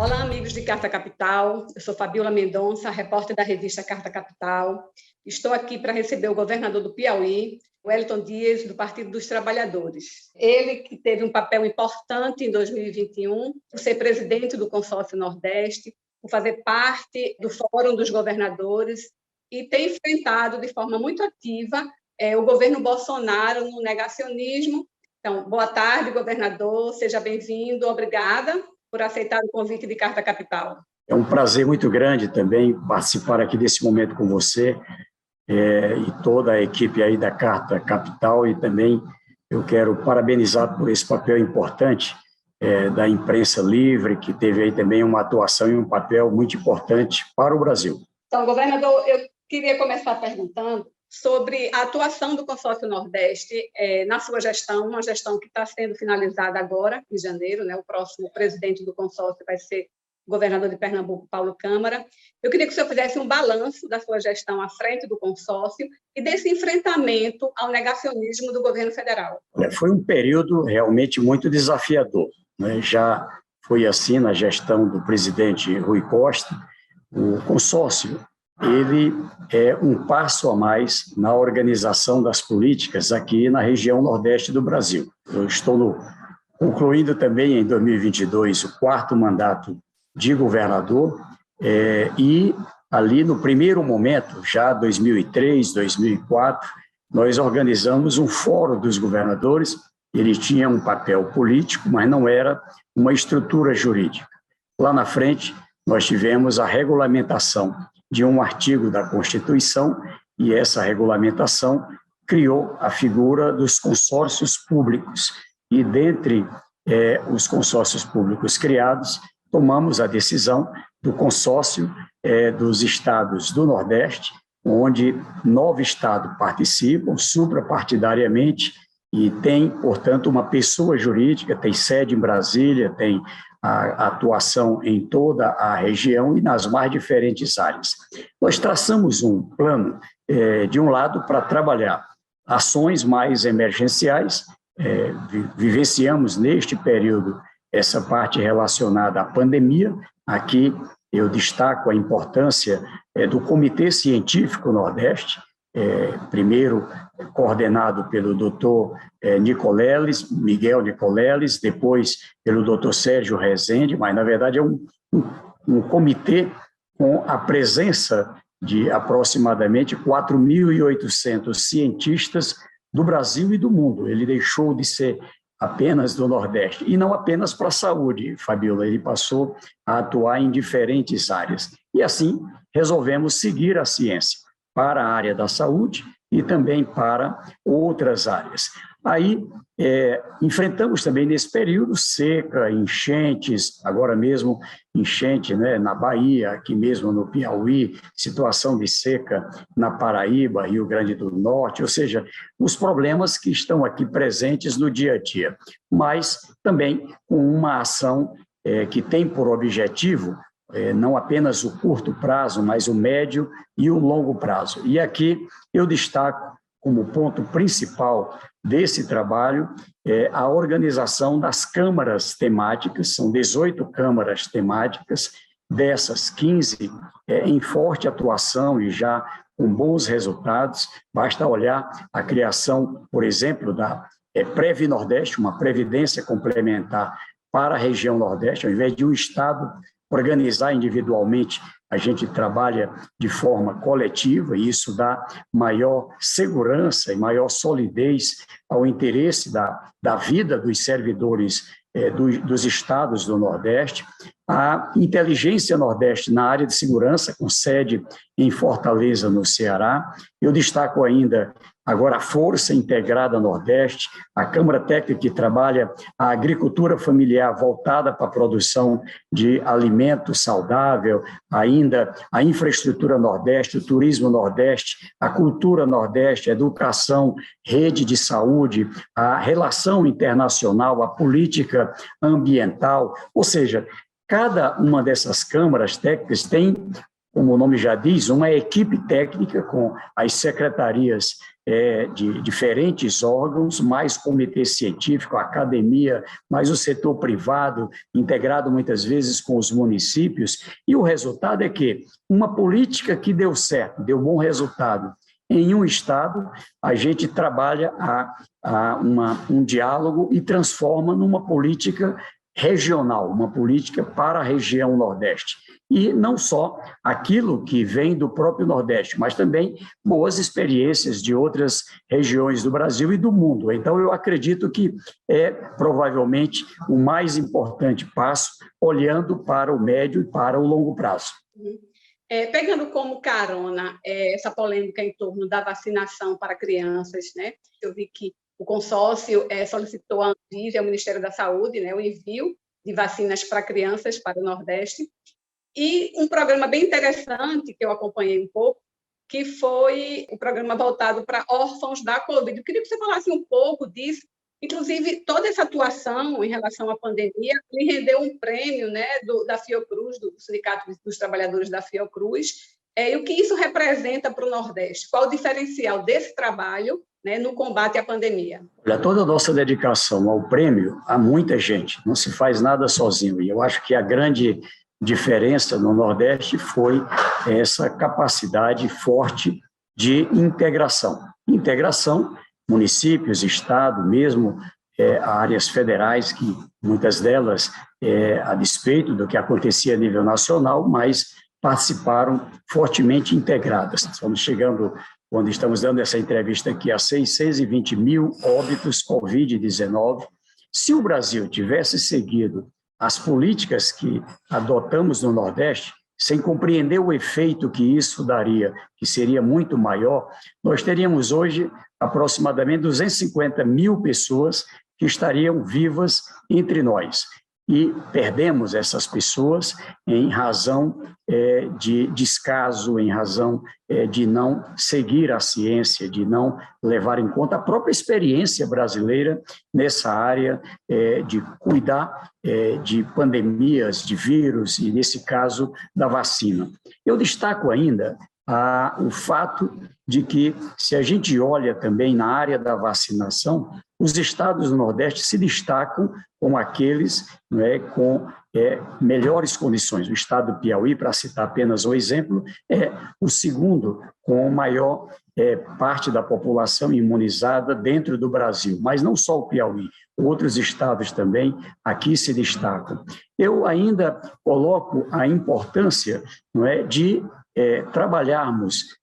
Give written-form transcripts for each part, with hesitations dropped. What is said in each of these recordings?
Olá, amigos de Carta Capital. Eu sou Fabiola Mendonça, repórter da revista Carta Capital. Estou aqui para receber o governador do Piauí, Wellington Dias, do Partido dos Trabalhadores. Ele que teve um papel importante em 2021, por ser presidente do Consórcio Nordeste, por fazer parte do Fórum dos Governadores e tem enfrentado de forma muito ativa o governo Bolsonaro no negacionismo. Então, boa tarde, governador, seja bem-vindo, obrigada por aceitar o convite de Carta Capital. É um prazer muito grande também participar aqui desse momento com você e toda a equipe aí da Carta Capital, e também eu quero parabenizar por esse papel importante da imprensa livre, que teve aí também uma atuação e um papel muito importante para o Brasil. Então, governador, eu queria começar perguntando sobre a atuação do Consórcio Nordeste na sua gestão, uma gestão que está sendo finalizada agora, em janeiro, né? O próximo presidente do consórcio vai ser o governador de Pernambuco, Paulo Câmara. Eu queria que o senhor fizesse um balanço da sua gestão à frente do consórcio e desse enfrentamento ao negacionismo do governo federal. Foi um período realmente muito desafiador, né? Já foi assim na gestão do presidente Rui Costa. O consórcio ele é um passo a mais na organização das políticas aqui na região Nordeste do Brasil. Eu estou concluindo também em 2022 o 4º mandato de governador e ali no primeiro momento, já 2003, 2004, nós organizamos um fórum dos governadores. Ele tinha um papel político, mas não era uma estrutura jurídica. Lá na frente, nós tivemos a regulamentação de um artigo da Constituição, e essa regulamentação criou a figura dos consórcios públicos. E dentre os consórcios públicos criados, tomamos a decisão do consórcio dos estados do Nordeste, onde 9 estados participam suprapartidariamente e tem, portanto, uma pessoa jurídica, tem sede em Brasília, tem a atuação em toda a região e nas mais diferentes áreas. Nós traçamos um plano, de um lado, para trabalhar ações mais emergenciais. Vivenciamos neste período essa parte relacionada à pandemia. Aqui eu destaco a importância do Comitê Científico Nordeste, primeiro coordenado pelo doutor Miguel Nicoleles, depois pelo doutor Sérgio Rezende, mas, na verdade, é um comitê com a presença de aproximadamente 4.800 cientistas do Brasil e do mundo. Ele deixou de ser apenas do Nordeste, e não apenas para a saúde, Fabiola, ele passou a atuar em diferentes áreas. E, assim, resolvemos seguir a ciência para a área da saúde e também para outras áreas. Aí, enfrentamos também nesse período seca, enchentes, agora mesmo enchente, né, na Bahia, aqui mesmo no Piauí, situação de seca na Paraíba, Rio Grande do Norte, ou seja, os problemas que estão aqui presentes no dia a dia, mas também com uma ação que tem por objetivo não apenas o curto prazo, mas o médio e o longo prazo. E aqui eu destaco como ponto principal desse trabalho a organização das câmaras temáticas. São 18 câmaras temáticas, dessas 15 em forte atuação e já com bons resultados. Basta olhar a criação, por exemplo, da Previ Nordeste, uma previdência complementar para a região Nordeste, ao invés de um estado organizar individualmente, a gente trabalha de forma coletiva, e isso dá maior segurança e maior solidez ao interesse da vida dos servidores dos estados do Nordeste. A Inteligência Nordeste na área de segurança, com sede em Fortaleza, no Ceará. Eu destaco ainda agora a Força Integrada Nordeste, a Câmara Técnica que trabalha a agricultura familiar voltada para a produção de alimento saudável, ainda a infraestrutura Nordeste, o turismo Nordeste, a cultura Nordeste, a educação, rede de saúde, a relação internacional, a política ambiental, ou seja, cada uma dessas câmaras técnicas tem, como o nome já diz, uma equipe técnica com as secretarias de diferentes órgãos, mais comitê científico, academia, mais o setor privado, integrado muitas vezes com os municípios, e o resultado é que uma política que deu certo, deu bom resultado em um estado, a gente trabalha um diálogo e transforma numa política regional, uma política para a região Nordeste. E não só aquilo que vem do próprio Nordeste, mas também boas experiências de outras regiões do Brasil e do mundo. Então, eu acredito que é provavelmente o mais importante passo, olhando para o médio e para o longo prazo. Pegando como carona essa polêmica em torno da vacinação para crianças, né? Eu vi que o consórcio solicitou à Anvisa, ao Ministério da Saúde, né, o envio de vacinas para crianças para o Nordeste, e um programa bem interessante que eu acompanhei um pouco, que foi um programa voltado para órfãos da Covid. Eu queria que você falasse um pouco disso. Inclusive, toda essa atuação em relação à pandemia lhe rendeu um prêmio, né, da Fiocruz, do Sindicato dos Trabalhadores da Fiocruz. E o que isso representa para o Nordeste? Qual o diferencial desse trabalho, né, no combate à pandemia? Olha, toda a nossa dedicação ao prêmio, há muita gente, não se faz nada sozinho. E eu acho que a grande diferença no Nordeste foi essa capacidade forte de integração. Integração, municípios, Estado, mesmo áreas federais, que muitas delas, a despeito do que acontecia a nível nacional, mas participaram fortemente integradas. Estamos chegando, quando estamos dando essa entrevista aqui, a 620 mil óbitos Covid-19. Se o Brasil tivesse seguido as políticas que adotamos no Nordeste, sem compreender o efeito que isso daria, que seria muito maior, nós teríamos hoje aproximadamente 250 mil pessoas que estariam vivas entre nós. E perdemos essas pessoas em razão de descaso, em razão de não seguir a ciência, de não levar em conta a própria experiência brasileira nessa área de cuidar de pandemias, de vírus e, nesse caso, da vacina. Eu destaco ainda o fato de que, se a gente olha também na área da vacinação, os estados do Nordeste se destacam como aqueles, né, com melhores condições. O estado do Piauí, para citar apenas um exemplo, é o segundo com maior parte da população imunizada dentro do Brasil. Mas não só o Piauí, outros estados também aqui se destacam. Eu ainda coloco a importância, não é, de trabalharmos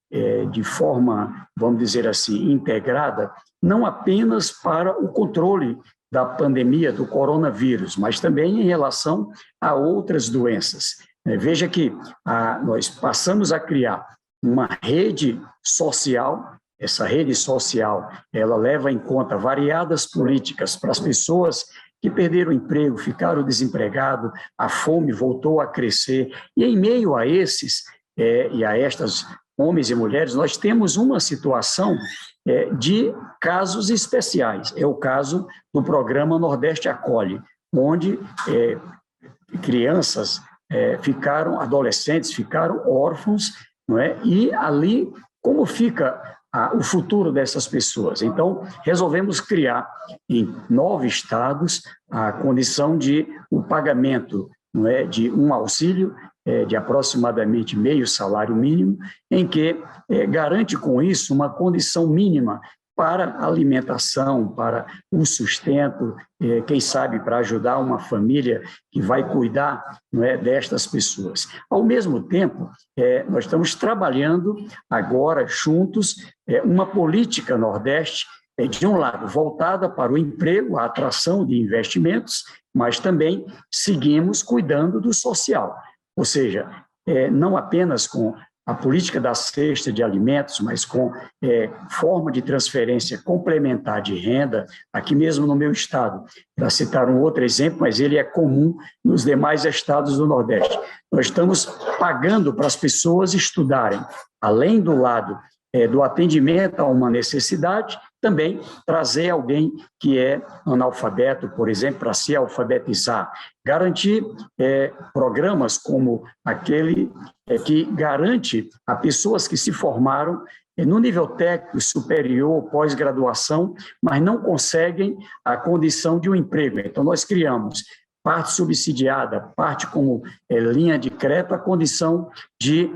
de forma, vamos dizer assim, integrada, não apenas para o controle da pandemia do coronavírus, mas também em relação a outras doenças. Veja que nós passamos a criar uma rede social. Essa rede social, ela leva em conta variadas políticas para as pessoas que perderam o emprego, ficaram desempregados, a fome voltou a crescer, e em meio a esses e a estas homens e mulheres, nós temos uma situação de casos especiais. É o caso do programa Nordeste Acolhe, onde crianças adolescentes ficaram órfãos, não é? E ali, como fica o futuro dessas pessoas? Então, resolvemos criar em 9 estados a condição de o pagamento, não é, de um auxílio de aproximadamente meio salário mínimo, em que garante com isso uma condição mínima para alimentação, para o sustento, quem sabe para ajudar uma família que vai cuidar, não é, destas pessoas. Ao mesmo tempo, nós estamos trabalhando agora juntos uma política Nordeste, de um lado, voltada para o emprego, a atração de investimentos, mas também seguimos cuidando do social. Ou seja, não apenas com a política da cesta de alimentos, mas com forma de transferência complementar de renda, aqui mesmo no meu estado, para citar um outro exemplo, mas ele é comum nos demais estados do Nordeste. Nós estamos pagando para as pessoas estudarem, além do lado do atendimento a uma necessidade, também trazer alguém que é analfabeto, por exemplo, para se alfabetizar. Garantir programas como aquele que garante a pessoas que se formaram no nível técnico, superior, pós-graduação, mas não conseguem a condição de um emprego. Então, nós criamos parte subsidiada, parte como linha de crédito, a condição de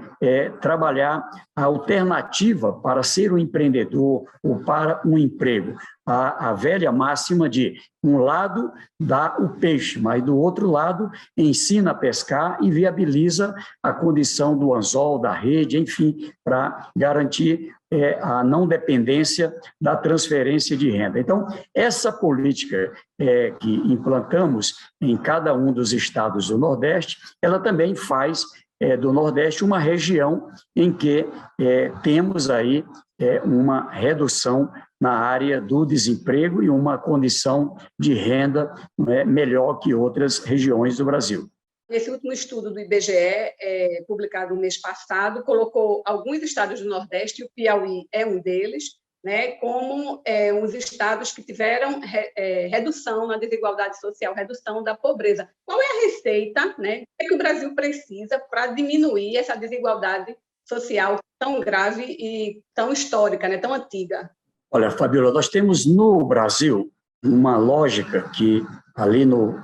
trabalhar a alternativa para ser um empreendedor ou para um emprego. A velha máxima de um lado dá o peixe, mas do outro lado ensina a pescar e viabiliza a condição do anzol, da rede, enfim, para garantir a não dependência da transferência de renda. Então, essa política que implantamos em cada um dos estados do Nordeste, ela também faz do Nordeste uma região em que temos aí uma redução na área do desemprego e uma condição de renda melhor que outras regiões do Brasil. Esse último estudo do IBGE, publicado no mês passado, colocou alguns estados do Nordeste, e o Piauí é um deles, como os estados que tiveram redução na desigualdade social, redução da pobreza. Qual é a receita, o que o Brasil precisa para diminuir essa desigualdade social tão grave e tão histórica, tão antiga? Olha, Fabíola, nós temos no Brasil uma lógica que ali no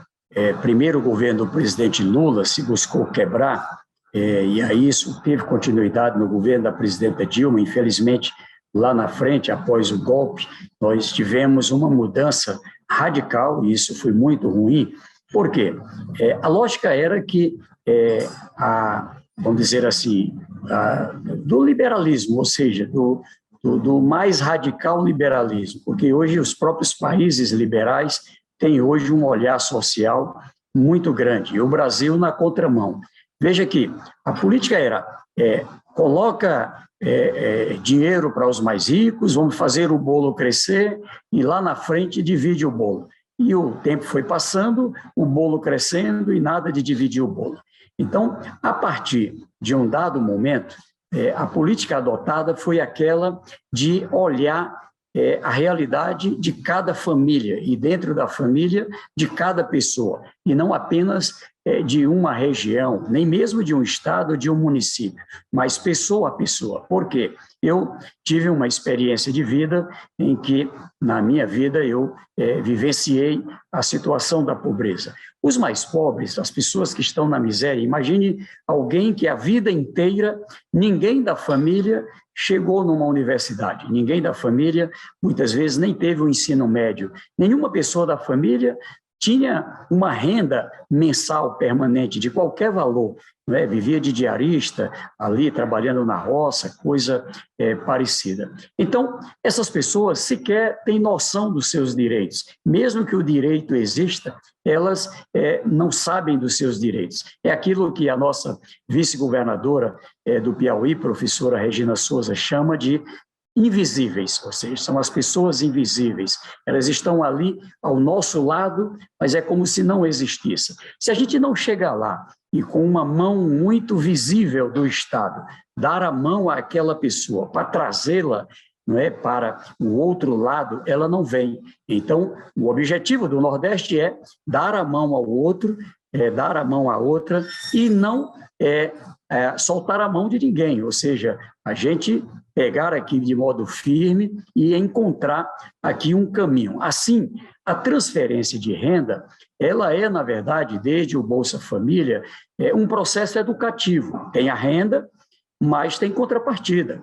primeiro governo do presidente Lula se buscou quebrar, e aí isso teve continuidade no governo da presidenta Dilma. Infelizmente, lá na frente, após o golpe, nós tivemos uma mudança radical, e isso foi muito ruim. Por quê? A lógica era que vamos dizer assim, do liberalismo, ou seja, do mais radical liberalismo, porque hoje os próprios países liberais têm hoje um olhar social muito grande, e o Brasil na contramão. Veja que a política era, coloca dinheiro para os mais ricos, vamos fazer o bolo crescer, e lá na frente divide o bolo. E o tempo foi passando, o bolo crescendo e nada de dividir o bolo. Então, a partir de um dado momento, a política adotada foi aquela de olhar a realidade de cada família e dentro da família de cada pessoa, e não apenas de uma região, nem mesmo de um estado ou de um município, mas pessoa a pessoa. Por quê? Eu tive uma experiência de vida em que, na minha vida, eu vivenciei a situação da pobreza. Os mais pobres, as pessoas que estão na miséria, imagine alguém que a vida inteira, ninguém da família chegou numa universidade, ninguém da família, muitas vezes, nem teve o ensino médio, nenhuma pessoa da família tinha uma renda mensal permanente de qualquer valor, vivia de diarista, ali trabalhando na roça, coisa parecida. Então, essas pessoas sequer têm noção dos seus direitos. Mesmo que o direito exista, elas não sabem dos seus direitos. É aquilo que a nossa vice-governadora do Piauí, professora Regina Souza, chama de invisíveis, ou seja, são as pessoas invisíveis. Elas estão ali ao nosso lado, mas é como se não existissem. Se a gente não chegar lá e com uma mão muito visível do Estado, dar a mão àquela pessoa para trazê-la para o outro lado, ela não vem. Então, o objetivo do Nordeste é dar a mão ao outro, dar a mão à outra e não soltar a mão de ninguém, ou seja, a gente pegar aqui de modo firme e encontrar aqui um caminho. Assim, a transferência de renda, ela é, na verdade, desde o Bolsa Família, um processo educativo. Tem a renda, mas tem contrapartida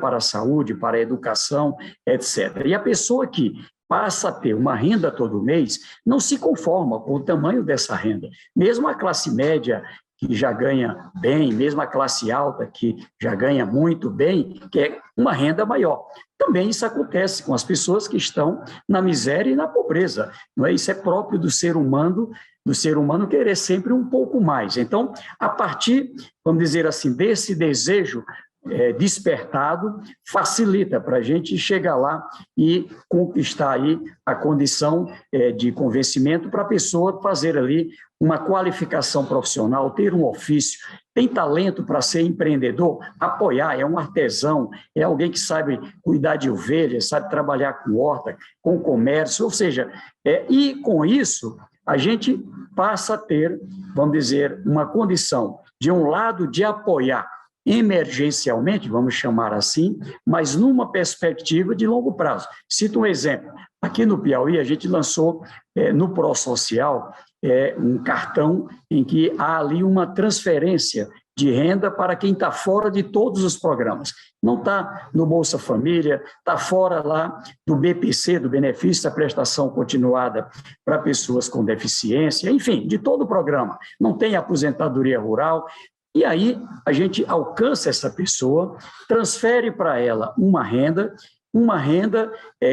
para a saúde, para a educação, etc. E a pessoa que passa a ter uma renda todo mês, não se conforma com o tamanho dessa renda. Mesmo a classe média, que já ganha bem, mesmo a classe alta, que já ganha muito bem, quer uma renda maior. Também isso acontece com as pessoas que estão na miséria e na pobreza. Isso é próprio do ser humano querer sempre um pouco mais. Então, a partir, vamos dizer assim, desse desejo despertado, facilita para a gente chegar lá e conquistar aí a condição de convencimento para a pessoa fazer ali uma qualificação profissional, ter um ofício, tem talento para ser empreendedor, apoiar, é um artesão, é alguém que sabe cuidar de ovelhas, sabe trabalhar com horta, com comércio, ou seja, e com isso a gente passa a ter, vamos dizer, uma condição, de um lado, de apoiar emergencialmente, vamos chamar assim, mas numa perspectiva de longo prazo. Cito um exemplo. Aqui no Piauí, a gente lançou no ProSocial um cartão em que há ali uma transferência de renda para quem está fora de todos os programas. Não está no Bolsa Família, está fora lá do BPC, do Benefício da Prestação Continuada para Pessoas com Deficiência, enfim, de todo o programa. Não tem aposentadoria rural. E aí a gente alcança essa pessoa, transfere para ela uma renda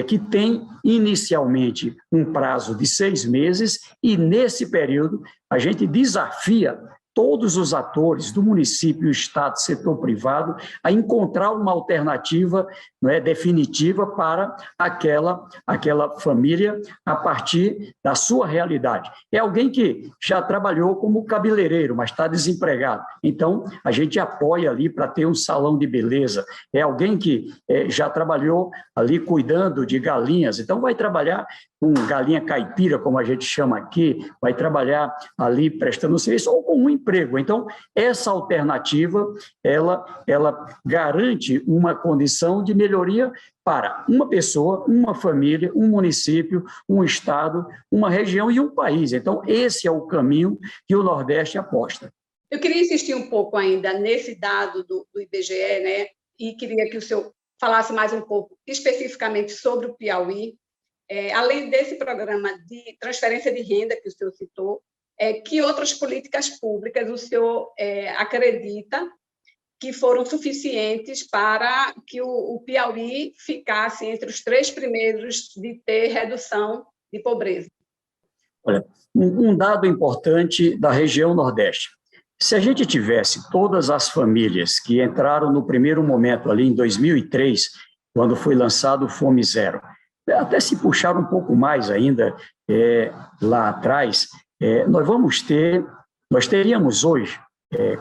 que tem inicialmente um prazo de 6 meses e, nesse período, a gente desafia todos os atores do município, Estado, setor privado, a encontrar uma alternativa, não é, definitiva para aquela família a partir da sua realidade. É alguém que já trabalhou como cabeleireiro, mas está desempregado. Então, a gente apoia ali para ter um salão de beleza. É alguém que já trabalhou ali cuidando de galinhas, então vai trabalhar com galinha caipira, como a gente chama aqui, vai trabalhar ali prestando serviço ou com um emprego. Então, essa alternativa, ela garante uma condição de melhoria para uma pessoa, uma família, um município, um estado, uma região e um país. Então, esse é o caminho que o Nordeste aposta. Eu queria insistir um pouco ainda nesse dado do IBGE, né? E queria que o senhor falasse mais um pouco especificamente sobre o Piauí. Além desse programa de transferência de renda que o senhor citou, que outras políticas públicas o senhor acredita que foram suficientes para que o Piauí ficasse entre os 3 primeiros de ter redução de pobreza? Olha, um dado importante da região Nordeste. Se a gente tivesse todas as famílias que entraram no primeiro momento ali em 2003, quando foi lançado o Fome Zero, até se puxar um pouco mais ainda lá atrás, nós teríamos hoje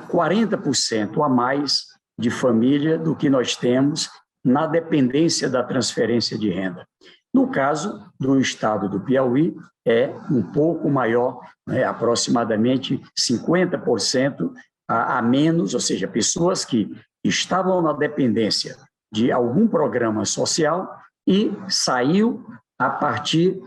40% a mais de família do que nós temos na dependência da transferência de renda. No caso do estado do Piauí, é um pouco maior, aproximadamente 50% a menos, ou seja, pessoas que estavam na dependência de algum programa social e saiu a partir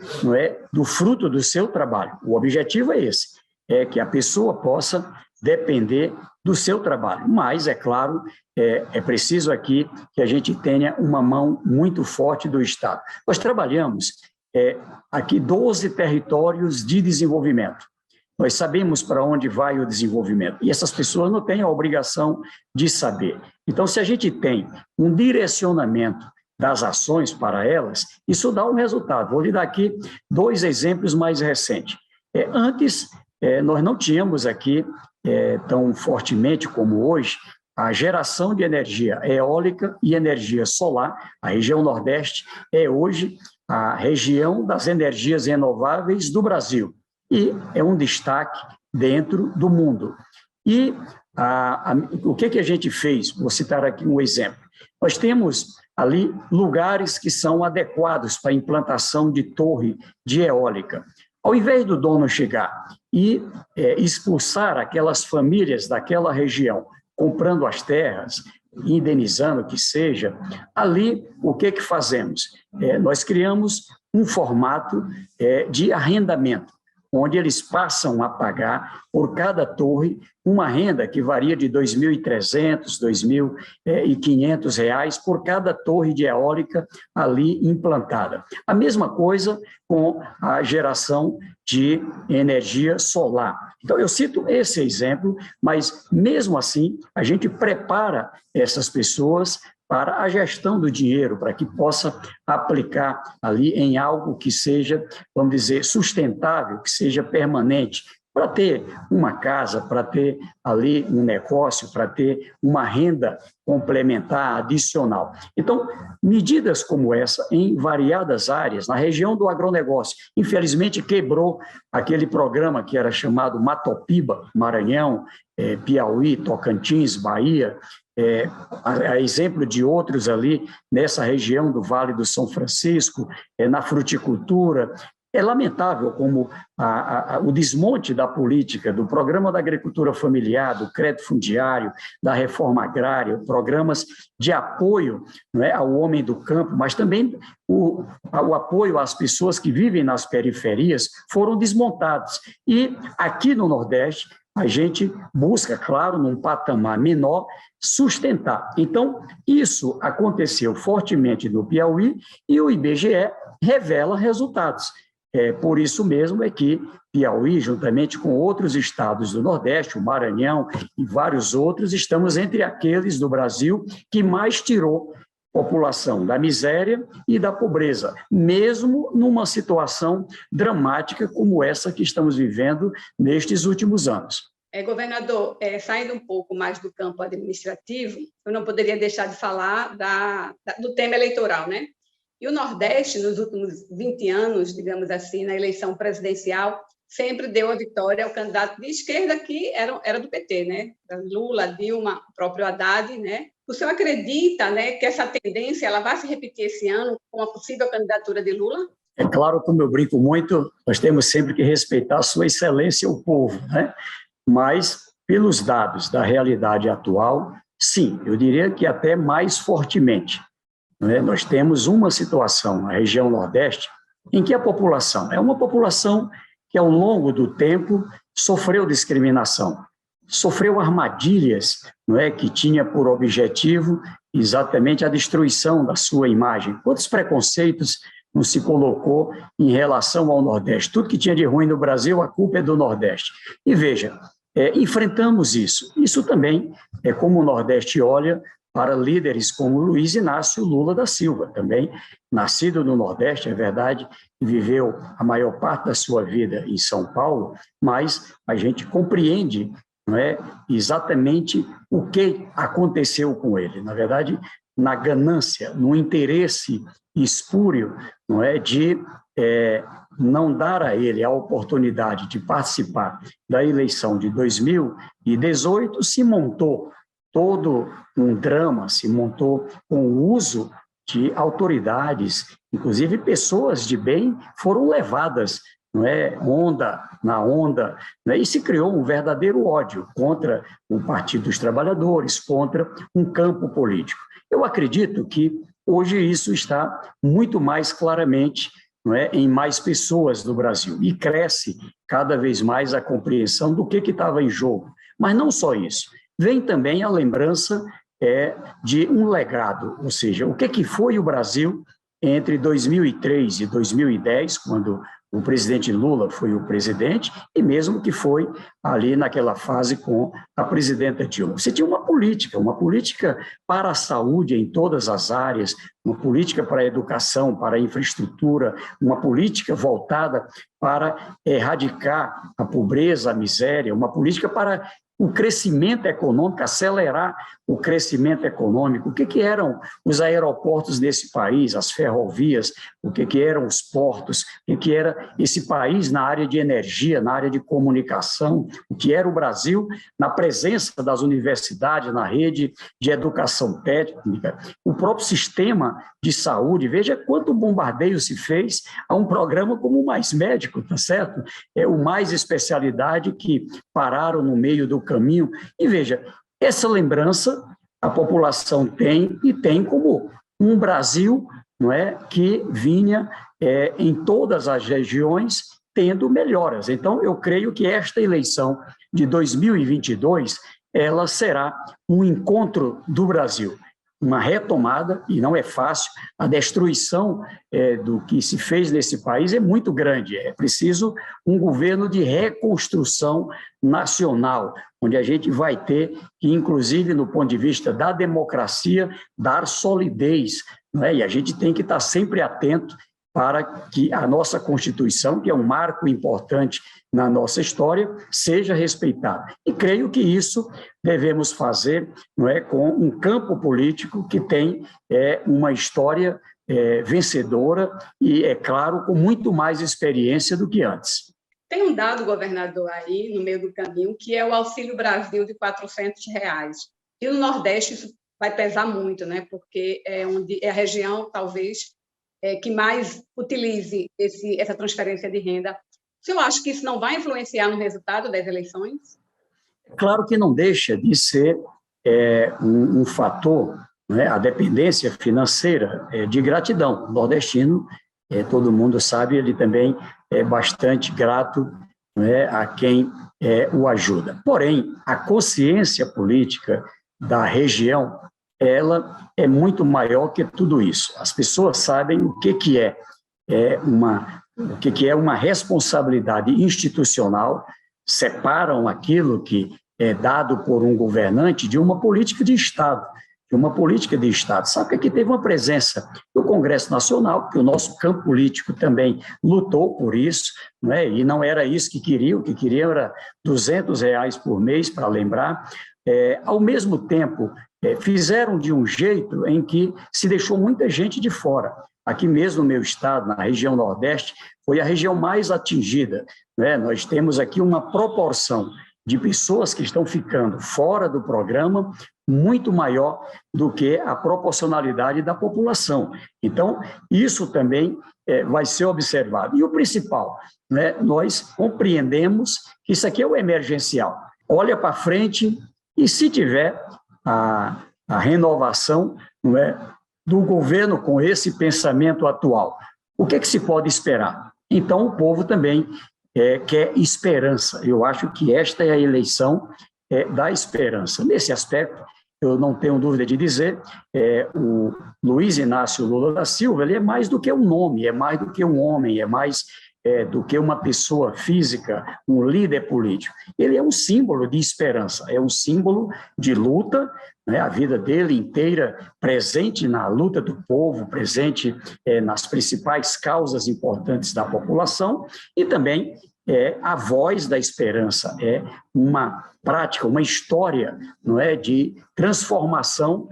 do fruto do seu trabalho. O objetivo é esse, é que a pessoa possa depender do seu trabalho. Mas, é claro, é preciso aqui que a gente tenha uma mão muito forte do Estado. Nós trabalhamos aqui 12 territórios de desenvolvimento. Nós sabemos para onde vai o desenvolvimento e essas pessoas não têm a obrigação de saber. Então, se a gente tem um direcionamento das ações para elas, isso dá um resultado. Vou lhe dar aqui 2 exemplos mais recentes. Antes, nós não tínhamos aqui, tão fortemente como hoje, a geração de energia eólica e energia solar. A região Nordeste é hoje a região das energias renováveis do Brasil e é um destaque dentro do mundo. E o que a gente fez? Vou citar aqui um exemplo. Nós temos ali lugares que são adequados para a implantação de torre de eólica. Ao invés do dono chegar e expulsar aquelas famílias daquela região, comprando as terras, indenizando o que seja, ali o que fazemos? Nós criamos um formato de arrendamento, onde eles passam a pagar por cada torre uma renda que varia de R$ 2.300, R$ 2.500 por cada torre de eólica ali implantada. A mesma coisa com a geração de energia solar. Então, eu cito esse exemplo, mas, mesmo assim, a gente prepara essas pessoas para a gestão do dinheiro, para que possa aplicar ali em algo que seja, vamos dizer, sustentável, que seja permanente, para ter uma casa, para ter ali um negócio, para ter uma renda complementar, adicional. Então, medidas como essa, em variadas áreas, na região do agronegócio, infelizmente quebrou aquele programa que era chamado Matopiba, Maranhão, Piauí, Tocantins, Bahia, a exemplo de outros ali nessa região do Vale do São Francisco, na fruticultura, É lamentável como o desmonte da política, do programa da agricultura familiar, do crédito fundiário, da reforma agrária, programas de apoio, não é, ao homem do campo, mas também o apoio às pessoas que vivem nas periferias foram desmontados. E aqui no Nordeste, a gente busca, claro, num patamar menor, sustentar. Então, isso aconteceu fortemente no Piauí e o IBGE revela resultados. Por isso mesmo é que Piauí, juntamente com outros estados do Nordeste, o Maranhão e vários outros, estamos entre aqueles do Brasil que mais tirou população da miséria e da pobreza, mesmo numa situação dramática como essa que estamos vivendo nestes últimos anos. Governador, saindo um pouco mais do campo administrativo, eu não poderia deixar de falar do tema eleitoral, né? E o Nordeste, nos últimos 20 anos, digamos assim, na eleição presidencial, sempre deu a vitória ao candidato de esquerda, que era do PT, né? Lula, Dilma, o próprio Haddad, né? O senhor acredita, né, que essa tendência ela vai se repetir esse ano com a possível candidatura de Lula? É claro, como eu brinco muito, nós temos sempre que respeitar a sua excelência, o povo, né? Mas, pelos dados da realidade atual, sim, eu diria que até mais fortemente. Né? Nós temos uma situação na região Nordeste em que a população é uma população que, ao longo do tempo, sofreu discriminação, sofreu armadilhas, não é, que tinha por objetivo exatamente a destruição da sua imagem. Quantos preconceitos não se colocou em relação ao Nordeste? Tudo que tinha de ruim no Brasil, a culpa é do Nordeste. E veja, enfrentamos isso. Isso também é como o Nordeste olha para líderes como Luiz Inácio Lula da Silva, também nascido no Nordeste, é verdade, e viveu a maior parte da sua vida em São Paulo, mas a gente compreende, não é, exatamente o que aconteceu com ele. Na verdade, na ganância, no interesse espúrio, não é, de não dar a ele a oportunidade de participar da eleição de 2018, se montou todo um drama, se montou com o uso de autoridades, inclusive pessoas de bem foram levadas, não é, na onda, né? E se criou um verdadeiro ódio contra o Partido dos Trabalhadores, contra um campo político. Eu acredito que hoje isso está muito mais claramente, não é, em mais pessoas no Brasil, e cresce cada vez mais a compreensão do que estava em jogo. Mas não só isso, vem também a lembrança de um legado, ou seja, o que foi o Brasil entre 2003 e 2010, quando o presidente Lula foi o presidente, e mesmo que foi ali naquela fase com a presidenta Dilma. Você tinha uma política para a saúde em todas as áreas, uma política para a educação, para a infraestrutura, uma política voltada para erradicar a pobreza, a miséria, uma política para o crescimento econômico, acelerar o crescimento econômico. O que eram os aeroportos desse país, as ferrovias, o que eram os portos, o que era esse país na área de energia, na área de comunicação, o que era o Brasil na presença das universidades, na rede de educação técnica, o próprio sistema de saúde. Veja quanto bombardeio se fez a um programa como o Mais Médico, tá certo? O Mais Especialidade, que pararam no meio do caminho. E veja, essa lembrança a população tem, e tem como um Brasil, não é, que vinha em todas as regiões tendo melhoras. Então, eu creio que esta eleição de 2022 ela será um encontro do Brasil, uma retomada, e não é fácil, a destruição do que se fez nesse país é muito grande, é preciso um governo de reconstrução nacional, onde a gente vai ter que, inclusive, no ponto de vista da democracia, dar solidez, não é? E a gente tem que estar sempre atento para que a nossa Constituição, que é um marco importante na nossa história, seja respeitada. E creio que isso devemos fazer, não é, com um campo político que tem uma história vencedora e, é claro, com muito mais experiência do que antes. Tem um dado, governador, aí no meio do caminho, que é o Auxílio Brasil de R$ 400. E no Nordeste isso vai pesar muito, né? Porque é a região, talvez, que mais utilize essa transferência de renda. O senhor acha que isso não vai influenciar no resultado das eleições? Claro que não deixa de ser um fator, né, a dependência financeira de gratidão. O nordestino, todo mundo sabe, ele também é bastante grato, né, a quem o ajuda. Porém, a consciência política da região, ela é muito maior que tudo isso. As pessoas sabem o que é uma responsabilidade institucional, separam aquilo que é dado por um governante de uma política de Estado. Sabe que aqui teve uma presença do Congresso Nacional, que o nosso campo político também lutou por isso, né? E não era isso que queriam, o que queriam era R$ 200 por mês, para lembrar. Ao mesmo tempo, fizeram de um jeito em que se deixou muita gente de fora. Aqui mesmo no meu estado, na região Nordeste, foi a região mais atingida, né? Nós temos aqui uma proporção de pessoas que estão ficando fora do programa muito maior do que a proporcionalidade da população. Então, isso também vai ser observado. E o principal, né, nós compreendemos que isso aqui é o emergencial. Olha para frente e, se tiver a renovação, não é, do governo com esse pensamento atual, o que se pode esperar? Então, o povo também quer esperança. Eu acho que esta é a eleição da esperança. Nesse aspecto, eu não tenho dúvida de dizer, o Luiz Inácio Lula da Silva, ele é mais do que um nome, é mais do que um homem, é mais do que uma pessoa física, um líder político. Ele é um símbolo de esperança, é um símbolo de luta, né? A vida dele inteira presente na luta do povo, presente nas principais causas importantes da população, e também a voz da esperança, é uma prática, uma história, não é, de transformação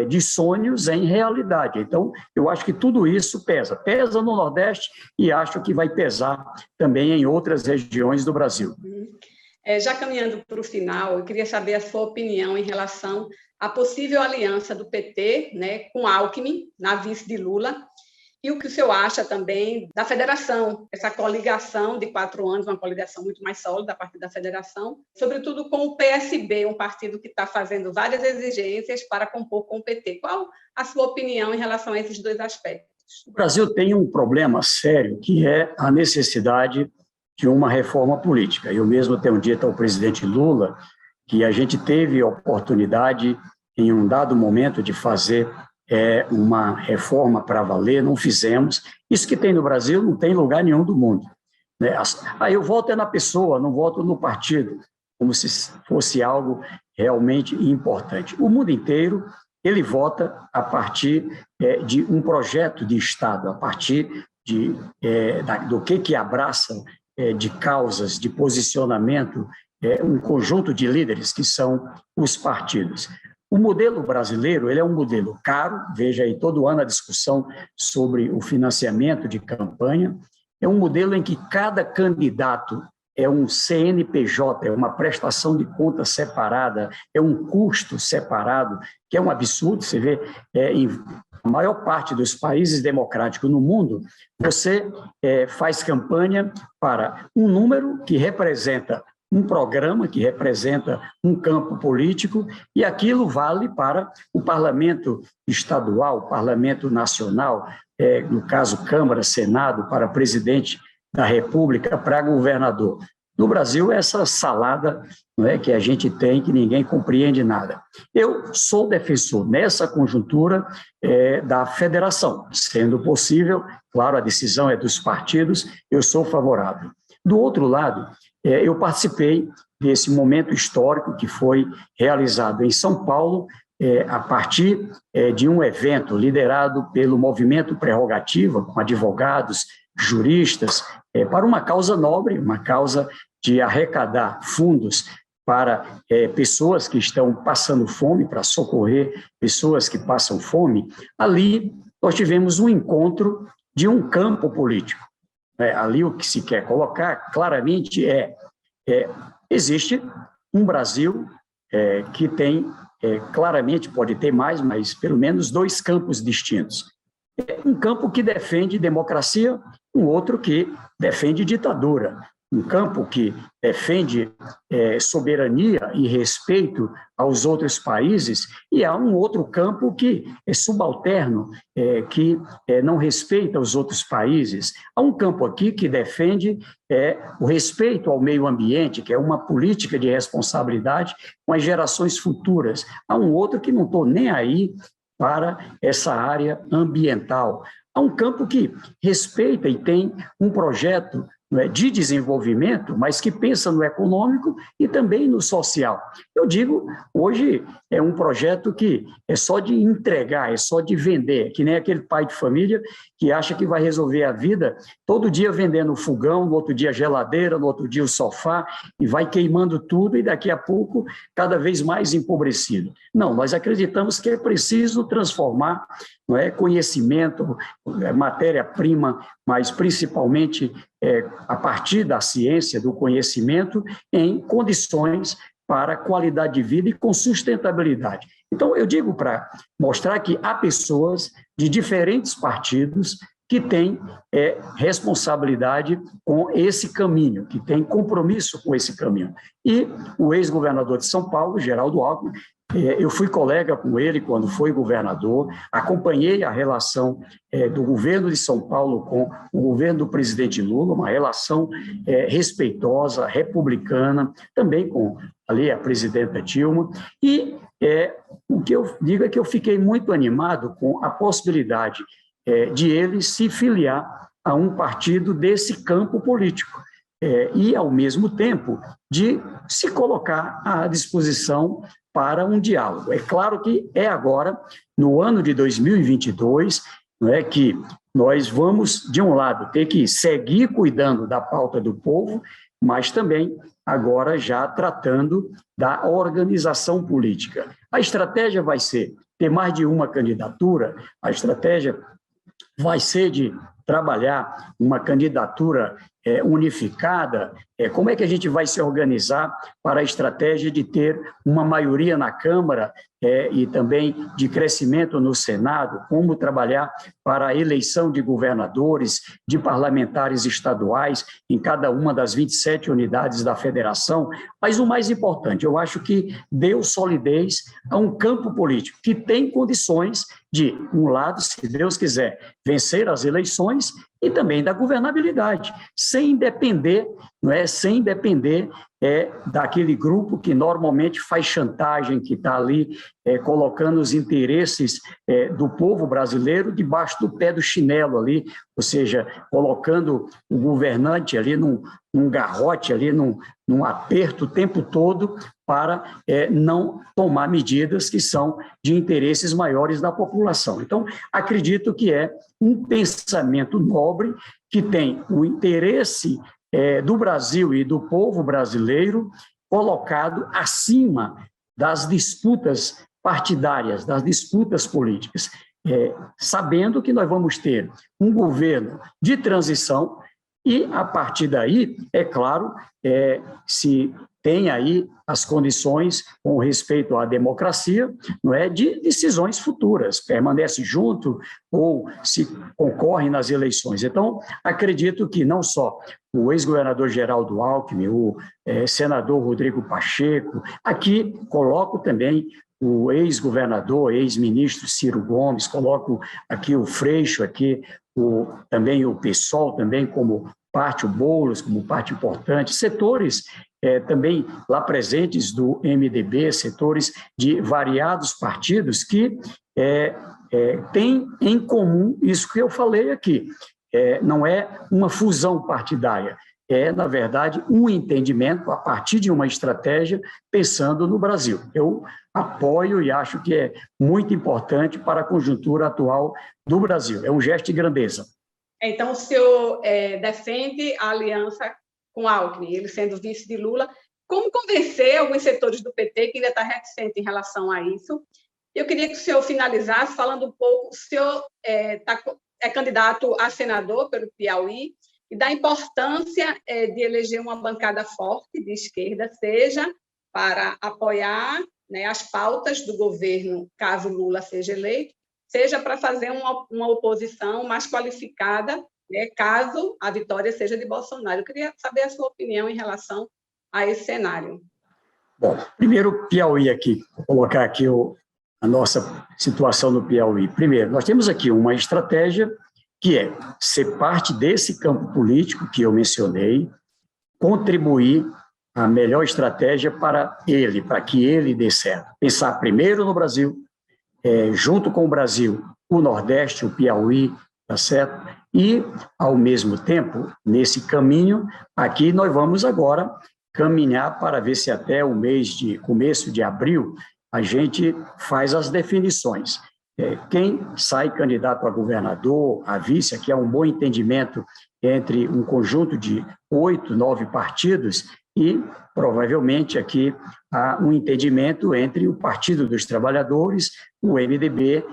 de sonhos em realidade. Então, eu acho que tudo isso pesa no Nordeste e acho que vai pesar também em outras regiões do Brasil. Já caminhando para o final, eu queria saber a sua opinião em relação à possível aliança do PT, né, com Alckmin, na vice de Lula, e o que o senhor acha também da federação, essa coligação de 4 anos, uma coligação muito mais sólida a partir da federação, sobretudo com o PSB, um partido que está fazendo várias exigências para compor com o PT. Qual a sua opinião em relação a esses dois aspectos? O Brasil tem um problema sério, que é a necessidade de uma reforma política. Eu mesmo tenho dito ao presidente Lula que a gente teve a oportunidade, em um dado momento, de fazer uma reforma para valer, não fizemos. Isso que tem no Brasil não tem em lugar nenhum do mundo, né? Aí eu voto na pessoa, não voto no partido, como se fosse algo realmente importante. O mundo inteiro, ele vota a partir de um projeto de Estado, a partir do que abraça de causas, de posicionamento, um conjunto de líderes que são os partidos. O modelo brasileiro, ele é um modelo caro, veja aí todo ano a discussão sobre o financiamento de campanha, é um modelo em que cada candidato é um CNPJ, é uma prestação de conta separada, é um custo separado, que é um absurdo. Você vê, em a maior parte dos países democráticos no mundo, você faz campanha para um número que representa um programa, que representa um campo político, e aquilo vale para o parlamento estadual, o parlamento nacional, no caso Câmara, Senado, para presidente da República, para governador. No Brasil, essa salada, não é, que a gente tem, que ninguém compreende nada. Eu sou defensor, nessa conjuntura, da federação. Sendo possível, claro, a decisão é dos partidos, eu sou favorável. Do outro lado, eu participei desse momento histórico que foi realizado em São Paulo, a partir de um evento liderado pelo Movimento Prerrogativa, com advogados, juristas, para uma causa nobre, uma causa de arrecadar fundos para pessoas que estão passando fome, para socorrer pessoas que passam fome. Ali nós tivemos um encontro de um campo político. Ali o que se quer colocar claramente existe um Brasil que tem, claramente pode ter mais, mas pelo menos 2 campos distintos. um campo que defende democracia, um outro que defende ditadura, um campo que defende soberania e respeito aos outros países, e há um outro campo que é subalterno, que não respeita os outros países. Há um campo aqui que defende o respeito ao meio ambiente, que é uma política de responsabilidade com as gerações futuras. Há um outro que não estou nem aí para essa área ambiental. Há um campo que respeita e tem um projeto de desenvolvimento, mas que pensa no econômico e também no social. Eu digo, hoje é um projeto que é só de entregar, é só de vender, que nem aquele pai de família que acha que vai resolver a vida todo dia vendendo fogão, no outro dia geladeira, no outro dia o sofá, e vai queimando tudo e daqui a pouco cada vez mais empobrecido. Não, nós acreditamos que é preciso transformar conhecimento, matéria-prima, mas principalmente a partir da ciência, do conhecimento, em condições para qualidade de vida e com sustentabilidade. Então, eu digo para mostrar que há pessoas de diferentes partidos que têm responsabilidade com esse caminho, que têm compromisso com esse caminho. E o ex-governador de São Paulo, Geraldo Alckmin, eu fui colega com ele quando foi governador, acompanhei a relação do governo de São Paulo com o governo do presidente Lula, uma relação respeitosa, republicana, também com ali a presidenta Dilma, e o que eu digo é que eu fiquei muito animado com a possibilidade de ele se filiar a um partido desse campo político. E, ao mesmo tempo, de se colocar à disposição para um diálogo. É claro que é agora, no ano de 2022, que nós vamos, de um lado, ter que seguir cuidando da pauta do povo, mas também agora já tratando da organização política. A estratégia vai ser ter mais de uma candidatura, a estratégia vai ser de trabalhar uma candidatura unificada. Como é que a gente vai se organizar para a estratégia de ter uma maioria na Câmara e também de crescimento no Senado? Como trabalhar para a eleição de governadores, de parlamentares estaduais em cada uma das 27 unidades da federação? Mas o mais importante, eu acho que deu solidez a um campo político que tem condições de, um lado, se Deus quiser, vencer as eleições e também da governabilidade, sem depender, sem depender daquele grupo que normalmente faz chantagem, que está ali colocando os interesses do povo brasileiro debaixo do pé do chinelo ali, ou seja, colocando o governante ali num garrote, ali num aperto o tempo todo para não tomar medidas que são de interesses maiores da população. Então, acredito que é um pensamento nobre que tem o interesse do Brasil e do povo brasileiro colocado acima das disputas partidárias, das disputas políticas, sabendo que nós vamos ter um governo de transição e, a partir daí, é claro, se tem aí as condições com respeito à democracia, de decisões futuras, permanece junto ou se concorre nas eleições. Então, acredito que não só o ex-governador Geraldo Alckmin, o senador Rodrigo Pacheco, aqui coloco também o ex-governador, ex-ministro Ciro Gomes, coloco aqui o Freixo, aqui também o PSOL, também como parte, o Boulos como parte importante, setores também lá presentes do MDB, setores de variados partidos que têm em comum isso que eu falei aqui. Não é uma fusão partidária, na verdade, um entendimento a partir de uma estratégia pensando no Brasil. Eu apoio e acho que é muito importante para a conjuntura atual do Brasil. É um gesto de grandeza. Então, o senhor defende a aliança com Alckmin, ele sendo vice de Lula. Como convencer alguns setores do PT que ainda está reticente em relação a isso? Eu queria que o senhor finalizasse falando um pouco, o senhor é candidato a senador pelo Piauí, e da importância de eleger uma bancada forte de esquerda, seja para apoiar as pautas do governo, caso Lula seja eleito, seja para fazer uma oposição mais qualificada, né, caso a vitória seja de Bolsonaro. Eu queria saber a sua opinião em relação a esse cenário. Bom, primeiro, Piauí aqui, vou colocar aqui a nossa situação no Piauí. Primeiro, nós temos aqui uma estratégia que é ser parte desse campo político que eu mencionei, contribuir a melhor estratégia para que ele dê certo. Pensar primeiro no Brasil, junto com o Brasil, o Nordeste, o Piauí, tá certo? E, ao mesmo tempo, nesse caminho, aqui nós vamos agora caminhar para ver se até o começo de abril a gente faz as definições. Quem sai candidato a governador, a vice, aqui há um bom entendimento entre um conjunto de 8, 9 partidos e, provavelmente, aqui há um entendimento entre o Partido dos Trabalhadores, o MDB,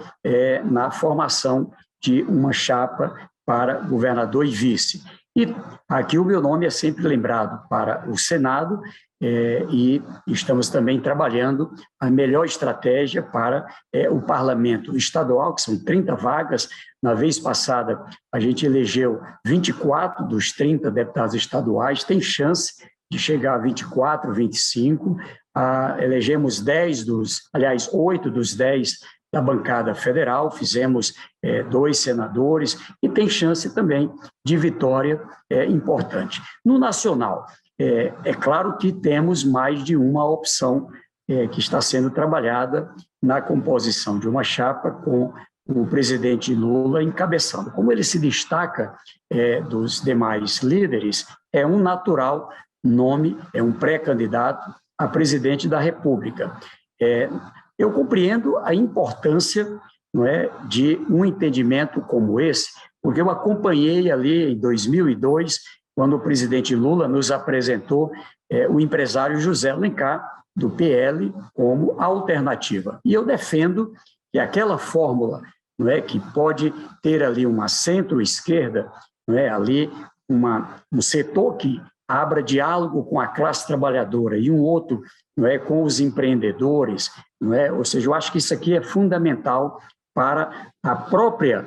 na formação de uma chapa para governador e vice. E aqui o meu nome é sempre lembrado para o Senado, e estamos também trabalhando a melhor estratégia para o parlamento estadual, que são 30 vagas. Na vez passada, a gente elegeu 24 dos 30 deputados estaduais, tem chance de chegar a 24, 25. Elegemos 8 dos 10 da bancada federal, fizemos 2 senadores, e tem chance também de vitória importante. No nacional, é claro que temos mais de uma opção que está sendo trabalhada na composição de uma chapa com o presidente Lula encabeçando. Como ele se destaca dos demais líderes, é um natural nome, é um pré-candidato a presidente da República. Eu compreendo a importância, não é, de um entendimento como esse, porque eu acompanhei ali em 2002, quando o presidente Lula nos apresentou o empresário José Alencar, do PL, como alternativa. E eu defendo que aquela fórmula, não é, que pode ter ali uma centro-esquerda, não é, ali um setor que abra diálogo com a classe trabalhadora e um outro, não é, com os empreendedores, não é? Ou seja, eu acho que isso aqui é fundamental para a própria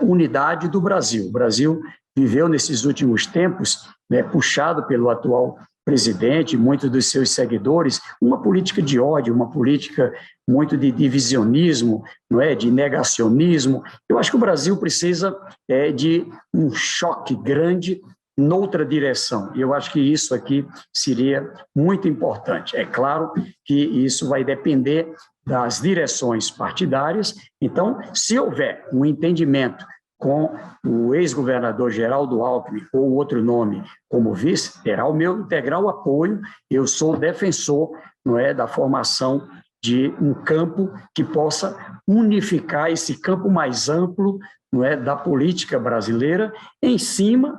unidade do Brasil. O Brasil viveu nesses últimos tempos, né, puxado pelo atual presidente, muitos dos seus seguidores, uma política de ódio, uma política muito de divisionismo, não é, de negacionismo. Eu acho que o Brasil precisa de um choque grande noutra direção. E eu acho que isso aqui seria muito importante. É claro que isso vai depender das direções partidárias. Então, se houver um entendimento com o ex-governador Geraldo Alckmin ou outro nome como vice, terá o meu integral apoio. Eu sou defensor, não é, da formação de um campo que possa unificar esse campo mais amplo, não é, da política brasileira em cima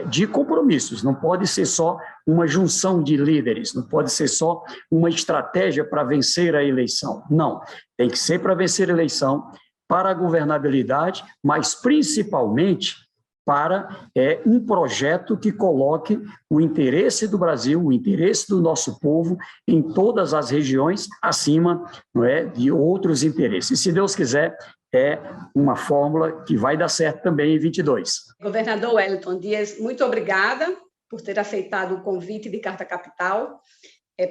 de compromissos. Não pode ser só uma junção de líderes, não pode ser só uma estratégia para vencer a eleição. Não, tem que ser para vencer a eleição, para a governabilidade, mas principalmente para um projeto que coloque o interesse do Brasil, o interesse do nosso povo em todas as regiões, acima, não é, de outros interesses. E, se Deus quiser, é uma fórmula que vai dar certo também em 22. Governador Wellington Dias, muito obrigada por ter aceitado o convite de Carta Capital.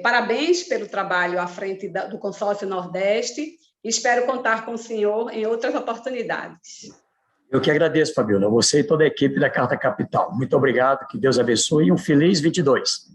Parabéns pelo trabalho à frente do Consórcio Nordeste e espero contar com o senhor em outras oportunidades. Eu que agradeço, Fabiola, você e toda a equipe da Carta Capital. Muito obrigado, que Deus abençoe e um feliz 22.